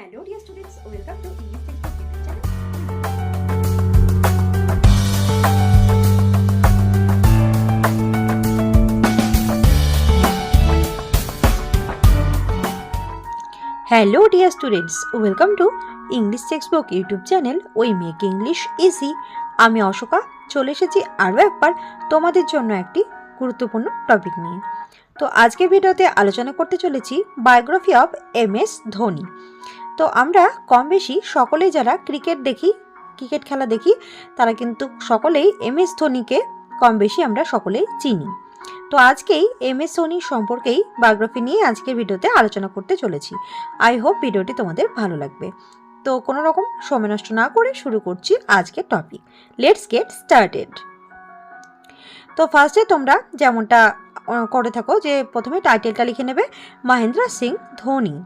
Hello dear students, welcome to English Textbook YouTube channel. Hello dear students, welcome to English Textbook YouTube channel. We make English easy. আমি অশোকা চলে এসেছি আরও একবার তোমাদের জন্য একটি গুরুত্বপূর্ণ টপিক নিয়ে। তো আজকের ভিডিওতে আলোচনা করতে চলেছি বায়োগ্রাফি অফ MS ধোনি। তো আমরা কম বেশি সকলেই যারা ক্রিকেট খেলা দেখি তারা কিন্তু সকলেই MS ধোনিকে কম বেশি আমরা সকলেই চিনি। তো আজকেই MS ধোনি সম্পর্কেই বায়োগ্রাফি নিয়ে আজকের ভিডিওতে আলোচনা করতে চলেছি। আই হোপ ভিডিওটি তোমাদের ভালো লাগবে। তো কোনো রকম সময় নষ্ট না করে শুরু করছি আজকের টপিক। Let's get started. তো ফার্স্টে তোমরা যেমনটা করে থাকো যে প্রথমে টাইটেলটা লিখে নেবে মহেন্দ্র সিং ধোনি।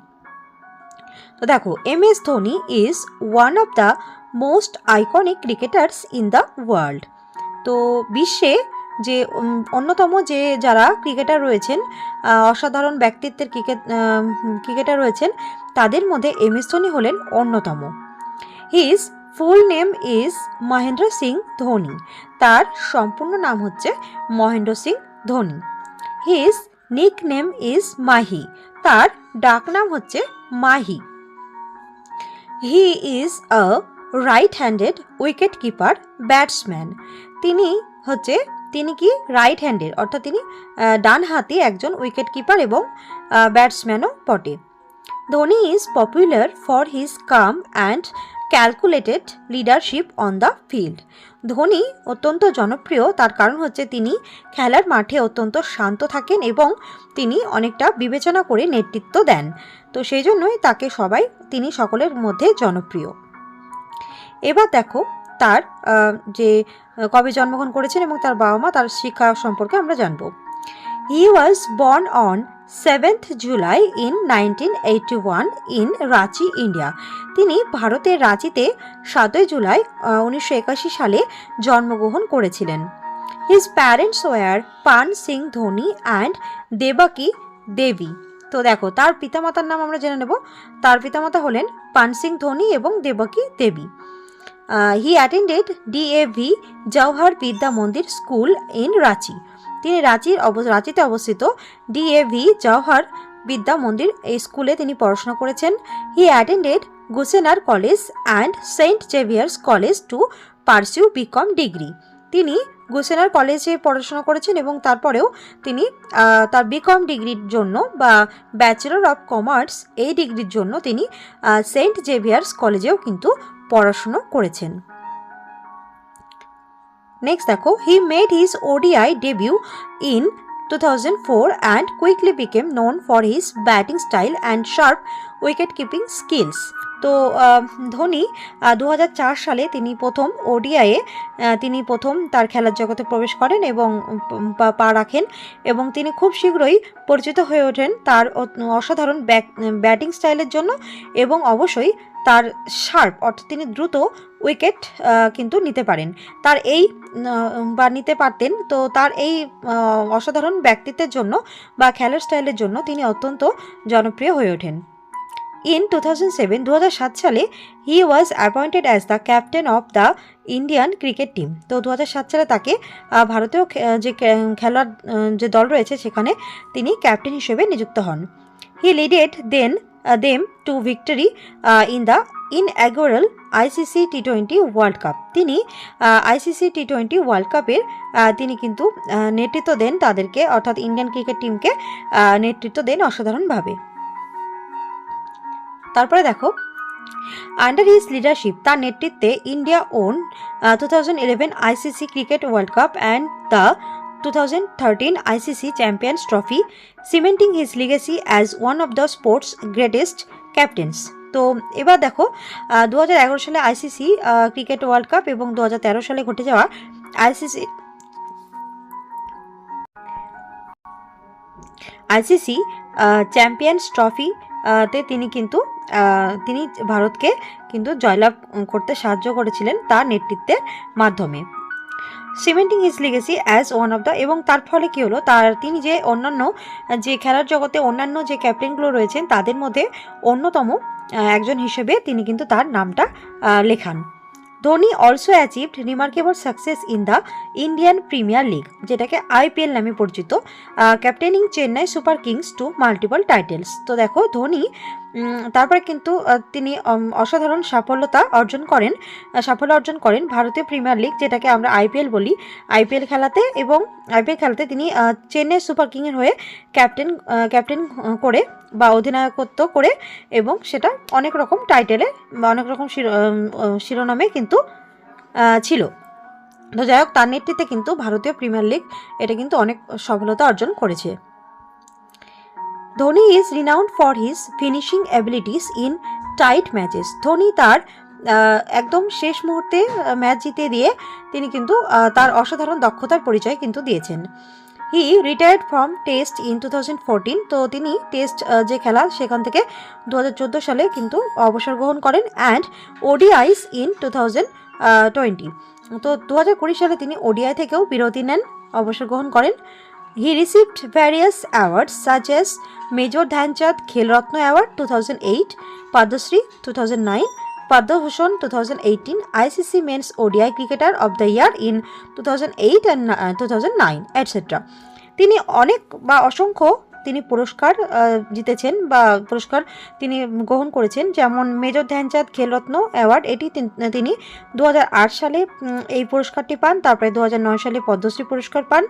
তো দেখো MS Dhoni is one of the most iconic cricketers in the world. তো বিশ্বে যে অন্যতম যে যারা ক্রিকেটার রয়েছেন, অসাধারণ ব্যক্তিত্বের ক্রিকেটার রয়েছেন, তাদের মধ্যে MS ধোনি হলেন অন্যতম। His full name is Mahendra Singh Dhoni. তার সম্পূর্ণ নাম হচ্ছে Mahendra Singh Dhoni. His nick name is Mahi. তার ডাক নাম হচ্ছে Mahi. He is a right handed wicket keeper batsman. তিনি কি রাইট হ্যান্ডেড, অর্থাৎ তিনি ডান হাতি একজন উইকেট কিপার এবং ব্যাটসম্যানও বটে। Dhoni is popular for his calm and calculated leadership on the field. Dhoni অত্যন্ত জনপ্রিয়, তার কারণ হচ্ছে তিনি খেলার মাঠে অত্যন্ত শান্ত থাকেন এবং তিনি অনেকটা বিবেচনা করে নেতৃত্ব দেন। তো সেই জন্যই তিনি সকলের মধ্যে জনপ্রিয়। এবার দেখো তার যে কবে জন্মগ্রহণ করেছেন এবং তার বাবা মা, তার শিক্ষা সম্পর্কে আমরা জানব। He was born on 7th July in 1981 in Ranchi, India. তিনি ভারতের রাঁচিতে 7ই জুলাই 1981 সালে জন্মগ্রহণ করেছিলেন। হিজ প্যারেন্টস ওয়ার পান সিং ধোনি অ্যান্ড দেবাকি দেবী। তো দেখো তার পিতামাতার নাম আমরা জেনে নেব। তার পিতামাতা হলেন পান সিং ধোনি এবং দেবাকি দেবী। হি অ্যাটেন্ডেড DAV জওহর বিদ্যা মন্দির স্কুল ইন রাঁচি। তিনি রাঁচিতে অবস্থিত DAV জওহর বিদ্যা মন্দির এই স্কুলে তিনি পড়াশোনা করেছেন। He attended Gossner college and Saint Xavier's college to pursue BCom degree. তিনি গুসেনার কলেজে পড়াশোনা করেছেন এবং তারপরেও তিনি তার বিকম ডিগ্রির জন্য বা ব্যাচেলর অফ কমার্স এই ডিগ্রির জন্য তিনি সেন্ট জেভিয়ার্স কলেজেও কিন্তু পড়াশুনো করেছেন। নেক্সট দেখো he made his ODI debut in 2004 and quickly became known for his batting style and sharp wicket keeping skills. তো ধোনি 2004 সালে তিনি প্রথম ODI-এ তিনি প্রথম তার খেলার জগতে প্রবেশ করেন এবং পা রাখেন এবং তিনি খুব শীঘ্রই পরিচিত হয়ে ওঠেন তার অসাধারণ ব্যাটিং স্টাইলের জন্য এবং অবশ্যই তার শার্প, অর্থাৎ তিনি দ্রুত উইকেট কিন্তু নিতে পারেন, নিতে পারতেন। তো তার এই অসাধারণ ব্যক্তিত্বের জন্য বা খেলার স্টাইলের জন্য তিনি অত্যন্ত জনপ্রিয় হয়ে ওঠেন। ইন 2007 সালে he was appointed as the captain of the Indian cricket team. তো 2007 সালে তাকে ভারতীয় যে খেলার যে দল রয়েছে সেখানে তিনি ক্যাপ্টেন হিসেবে নিযুক্ত হন। He leaded them to victory in the inaugural ICC T20 world cup. তিনি ICC T20 ওয়ার্ল্ড কাপের তিনি কিন্তু নেতৃত্ব দেন তাদেরকে, অর্থাৎ ইন্ডিয়ান ক্রিকেট টিমকে নেতৃত্ব দেন অসাধারণভাবে। তারপরে দেখো আন্ডার হিজ লিডারশিপ, তার নেতৃত্বে India on 2011 ICC cricket world cup and the 2013 ICC champions trophy, cementing his legacy as one of the sports greatest captain's. তো এবার দেখো 2011 সালে ICC ক্রিকেট ওয়ার্ল্ড কাপ এবং 2013 সালে ঘটে যাওয়া ICC চ্যাম্পিয়ন্স ট্রফি তে তিনি ভারতকে কিন্তু জয়লাভ করতে সাহায্য করেছিলেন তার নেতৃত্বের মাধ্যমে। Cementing his legacy as one of the, এবং তার ফলে কী হলো, তিনি যে অন্যান্য যে খেলার জগতে অন্যান্য যে ক্যাপ্টেনগুলো রয়েছেন তাদের মধ্যে অন্যতম একজন হিসেবে তিনি কিন্তু তার নামটা লেখান। Dhoni also achieved remarkable success in the Indian Premier League, যেটাকে আইপিএল নামে পরিচিত, captaining Chennai Super Kings to multiple titles. তো দেখো ধোনি তারপরে কিন্তু তিনি অসাধারণ সাফল্য অর্জন করেন ভারতীয় প্রিমিয়ার লিগ, যেটাকে আমরা আইপিএল বলি, আইপিএল খেলাতে তিনি চেন্নাই সুপার কিংয়ের হয়ে ক্যাপ্টেন করে বা অধিনায়কত্ব করে, এবং সেটা অনেক রকম টাইটেলে বা অনেক রকম শিরোনামে কিন্তু ছিল। তো যাই হোক, তার নেতৃত্বে কিন্তু ভারতীয় প্রিমিয়ার লিগ এটা কিন্তু অনেক সফলতা অর্জন করেছে। Dhoni is renowned for his finishing abilities in tight matches. Dhoni তার একদম শেষ মুহূর্তে ম্যাচ জিতে দিয়ে তিনি কিন্তু তার অসাধারণ দক্ষতার পরিচয় কিন্তু দিয়েছেন। হি রিটায়ার্ড ফ্রম টেস্ট ইন 2014। তো তিনি টেস্ট যে খেলা সেখান থেকে 2014 সালে কিন্তু অবসর গ্রহণ করেন। And ওডিআইস in 2020। তো 2020 সালে তিনি ওডিআই থেকেও বিরতি নেন, অবসর গ্রহণ করেন। He received various awards such as major Dhyan Chand Khel Ratna award 2008, Padma Shri 2009, Padma Bhushan 2018, ICC Men's ODI Cricketer of the Year in 2008 and 2009, etc. তিনি অনেক বা অসংখ্য তিনি পুরস্কার জিতেছেন বা পুরস্কার তিনি গ্রহণ করেছেন, যেমন মেজর ধ্যানচাঁদ খেলরত্ন অ্যাওয়ার্ড, এটি তিনি 2008 সালে এই পুরস্কারটি পান। তারপরে 2009 সালে পদ্মশ্রী পুরস্কার পান,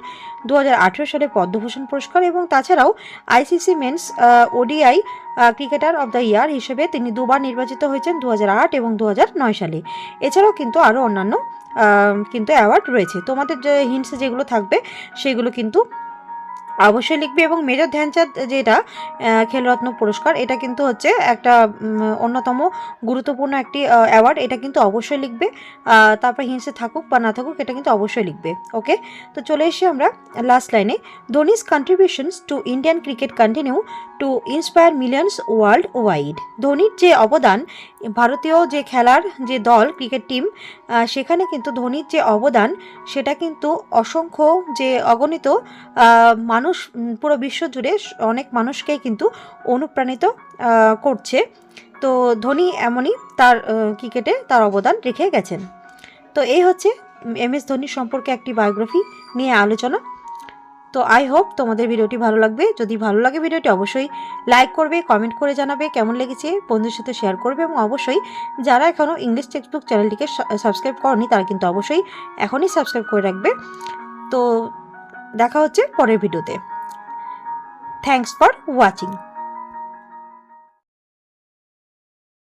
2018 সালে পদ্মভূষণ পুরস্কার, এবং তাছাড়াও ICC men's ODI cricketer of the year হিসেবে তিনি দুবার নির্বাচিত হয়েছেন, 2008 এবং 2009 সালে। এছাড়াও কিন্তু আরও অন্যান্য কিন্তু অ্যাওয়ার্ড রয়েছে। তোমাদের যে হিন্টসে যেগুলো থাকবে সেগুলো কিন্তু অবশ্যই লিখবে। এবং মেজর ধ্যানচাঁদ যেটা খেলরত্ন পুরস্কার, এটা কিন্তু হচ্ছে একটা অন্যতম গুরুত্বপূর্ণ একটি অ্যাওয়ার্ড, এটা কিন্তু অবশ্যই লিখবে। তারপর হিন্টসে থাকুক বা না থাকুক এটা কিন্তু অবশ্যই লিখবে। ওকে, তো চলে এসে আমরা লাস্ট লাইনে, Dhoni's contributions to Indian cricket continue to inspire millions worldwide. ধোনির যে অবদান, ভারতীয় যে খেলার যে দল ক্রিকেট টিম, সেখানে কিন্তু ধোনির যে অবদান সেটা কিন্তু অসংখ্য যে অগণিত মানুষ পুরো বিশ্ব জুড়ে অনেক মানুষকেই কিন্তু অনুপ্রাণিত করছে। তো ধোনি এমনই তার ক্রিকেটে তার অবদান রেখে গেছেন। তো এই হচ্ছে MS ধোনির সম্পর্কে একটি বায়োগ্রাফি নিয়ে আলোচনা। তো আই হোপ তোমাদের ভিডিওটি ভালো লাগবে। যদি ভালো লাগে ভিডিওটি অবশ্যই লাইক করবে, কমেন্ট করে জানাবে কেমন লেগেছে, বন্ধুদের সাথে শেয়ার করবে, এবং অবশ্যই যারা এখনও ইংলিশ টেক্সটবুক চ্যানেলটিকে সাবস্ক্রাইব করনি তারা কিন্তু অবশ্যই এখনই সাবস্ক্রাইব করে রাখবে। তো দেখা হচ্ছে পরের ভিডিওতে। Thanks for watching.